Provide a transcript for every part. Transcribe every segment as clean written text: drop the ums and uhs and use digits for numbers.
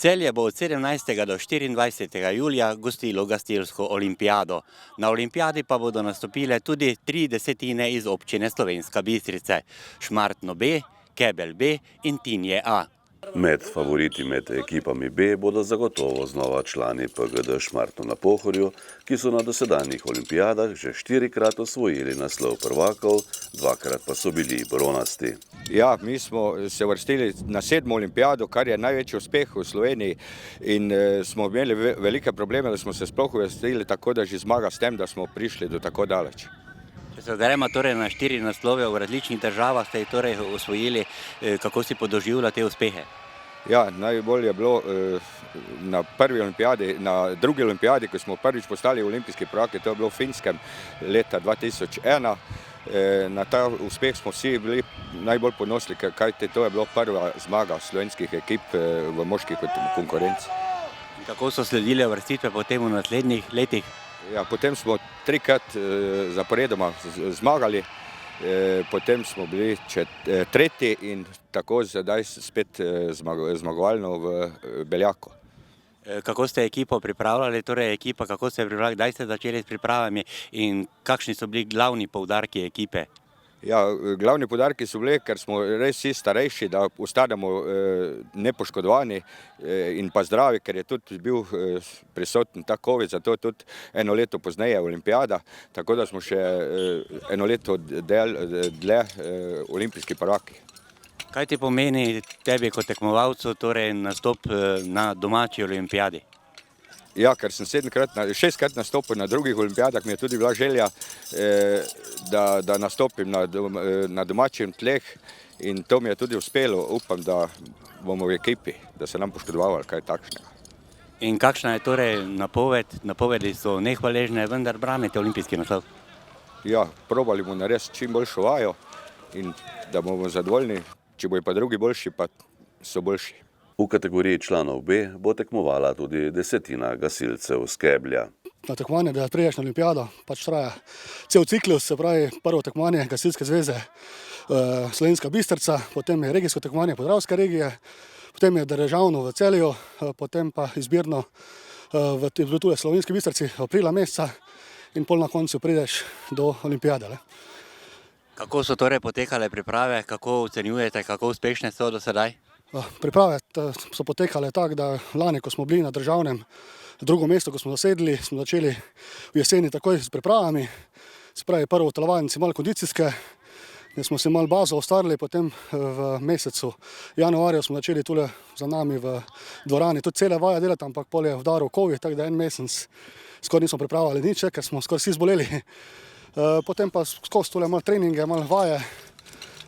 Celje bo od 17. do 24. julija gostilo gasilsko olimpijado. Na olimpijadi pa bodo nastopile tudi 3 desetine iz občine Slovenska Bistrica, Šmartno B, Kebelj B in Tinje A. Med favoriti med ekipami B bodo zagotovo znova člani PGD Šmartno na Pohorju, ki so na dosedanjih olimpijadah že 4-krat osvojili naslov prvakov, 2-krat pa so bili bronasti. Ja, mi smo se vrstili na 7. olimpijado, kar je največji uspeh v Sloveniji in smo imeli velike probleme, da smo se sploh uvrstili, tako da že zmaga s tem, da smo prišli do tako daleč. Če se gremo torej na 4 naslove v različnih državah, ste jih torej osvojili, kako si podoživljate te uspehe? Ja, najbolj je bilo na prvi olimpijadi, na drugi olimpijadi, ko smo prvič postali olimpijski prvaki, to je bilo v Finskem leta 2001. Na ta uspeh smo vsi bili najbolj ponosni, kajti to je bila prva zmaga slovenskih ekip v moški konkurenci. Kako so sledile vrstitve potem v naslednjih letih? Ja, potem smo 3-krat zaporedoma zmagali, potem smo bili tretji in tako zdaj spet zmagovalno v Beljaku. Kako ste ekipo pripravljali, torej ekipa, kako ste pripravljali, kdaj ste začeli s pripravami in kakšni so bili glavni poudarki ekipe? Ja, glavni poudarki so bili, ker smo res vsi starejši, da ostanemo nepoškodovani in pa zdravi, ker je tudi bil prisoten ta COVID, zato tudi eno leto pozneje olimpijada, tako da smo še eno leto dlje olimpijski prvaki. Kaj ti pomeni tebi kot tekmovalcu torej nastop na domači olimpijadi? Ja, ker sem 6-krat nastopil na drugih olimpijadah, mi je tudi bila želja, da nastopim na domačem tleh in to mi je tudi uspelo. Upam, da bomo v ekipi, da se nam poškodovali kaj takšnega. In kakšna je torej napoved? Napovedi so nehvaležne, vendar branite olimpijski naslov. Ja, probali bomo narediti čim boljšo vajo in da bomo zadovoljni, če bojo pa drugi boljši, pa so boljši. V kategoriji članov B bo tekmovala tudi desetina gasilcev z Keblja. Na tekmovanje, da prideš na olimpijado, pač traja cel ciklus, se pravi prvo tekmovanje Gasilske zveze Slovenska Bistrica, potem je regijsko tekmovanje Podravske regije, potem je državno v Celju, potem pa izbirno v tule Slovenski Bistrici aprila meseca in pol na koncu prideš do olimpijade. Kako so torej potekale priprave, kako ocenjujete, kako uspešne so do sedaj? Priprave so potekale tako, da lani, ko smo bili na državnem drugo mesto, ko smo zasedli, smo začeli v jeseni takoj s pripravami. Se pravi, prvo telovadnice malo kondicijske, da smo se malo bazo ustvarili, potem v mesecu januarju smo začeli tule za nami v dvorani tudi cele vaje delati, ampak pol je vdaril COVID, tako da en mesec skoraj nismo pripravili nič, ker smo skoraj vsi zboleli. Potem pa skozi tule malo treninge, malo vaje,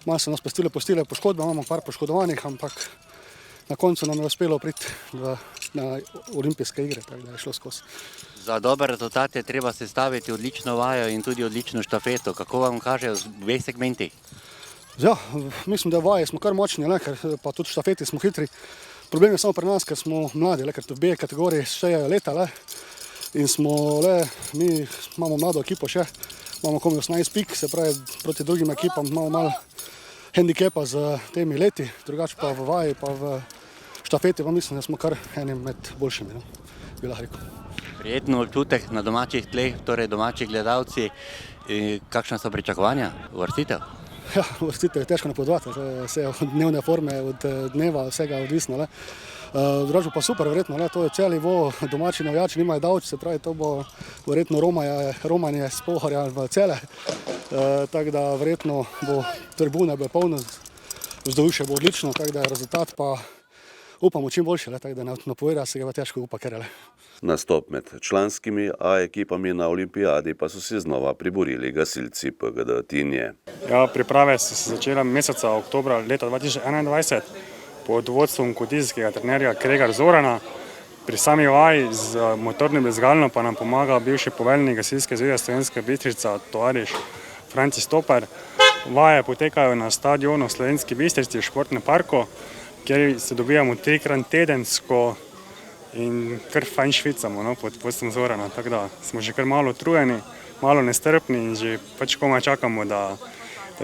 malo so nas postile poškodbe, imamo par poškodovanih, ampak na koncu nam je uspelo priti na olimpijske igre, tako da je šlo skozi. Za dober rezultat je treba sestaviti odlično vajo in tudi odlično štafeto. Kako vam kažejo v dveh segmentih? Ja, mislim, da vaje smo kar močni, ker pa tudi štafeti smo hitri. Problem je samo pri nas, ker smo mladi, ker v B kategoriji štejejo leta in mi imamo mlado ekipo še, imamo komaj 18 pik, se pravi proti drugim ekipam imamo malo hendikepa z temi leti, drugače pa v vaji pa v štafeti pa mislim, da smo kar enim med boljšimi, bi lahko rekel. Prijetno občutek na domačih tleh, torej domači gledalci, kakšna so pričakovanja, uvrstitev? Ja, uvrstitev je težko napovedovati, vse od dnevne forme, od dneva, vsega odvisno. Drugače pa super, verjetno, to je Celje, domači navijači nimajo davč, se pravi, to bo verjetno romanje s Pohorja v Celje, tako da verjetno bo tribune polno, vzdušje bo odlično, tako da rezultat pa upamo čim boljši, tako da napovedati se ga težko upa kar. Nastop med članskimi A ekipami na olimpijadi pa so si znova priborili gasilci PGD Tinje. Ja, priprave so se začele meseca oktobra leta 2021 pod vodstvom kondicijskega trenerja Kregar Zorana. Pri sami vaji z motornim bezgalno pa nam pomaga bivši poveljnik Gasilske zveze Slovenska Bistrica, tovariš Franci Stoper. Vaje potekajo na stadionu Slovenski Bistrici v športnem parku, kjer se dobijamo 3-krat tedensko in kar fajn švicamo pod vodstvom Zorana, tako da smo že kar malo utrujeni, malo nestrpni in že pač komaj čakamo, da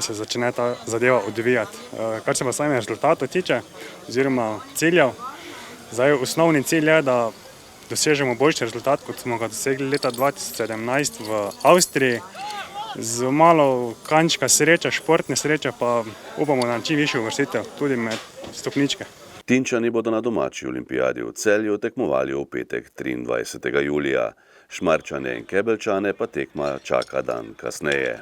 se začne ta zadeva odvijati. Kar se pa samih rezultatov tiče, oziroma ciljev, Zdaj, osnovni cilj je, da dosežemo boljši rezultat, kot smo ga dosegli leta 2017 v Avstriji. Z malo kančka sreče, športne sreče pa upamo na čim višjo uvrstitev, tudi med stopničke. Tinčani bodo na domači olimpijadi v Celju tekmovali v petek 23. julija. Šmarčane in Kebelčane pa tekma čaka dan kasneje.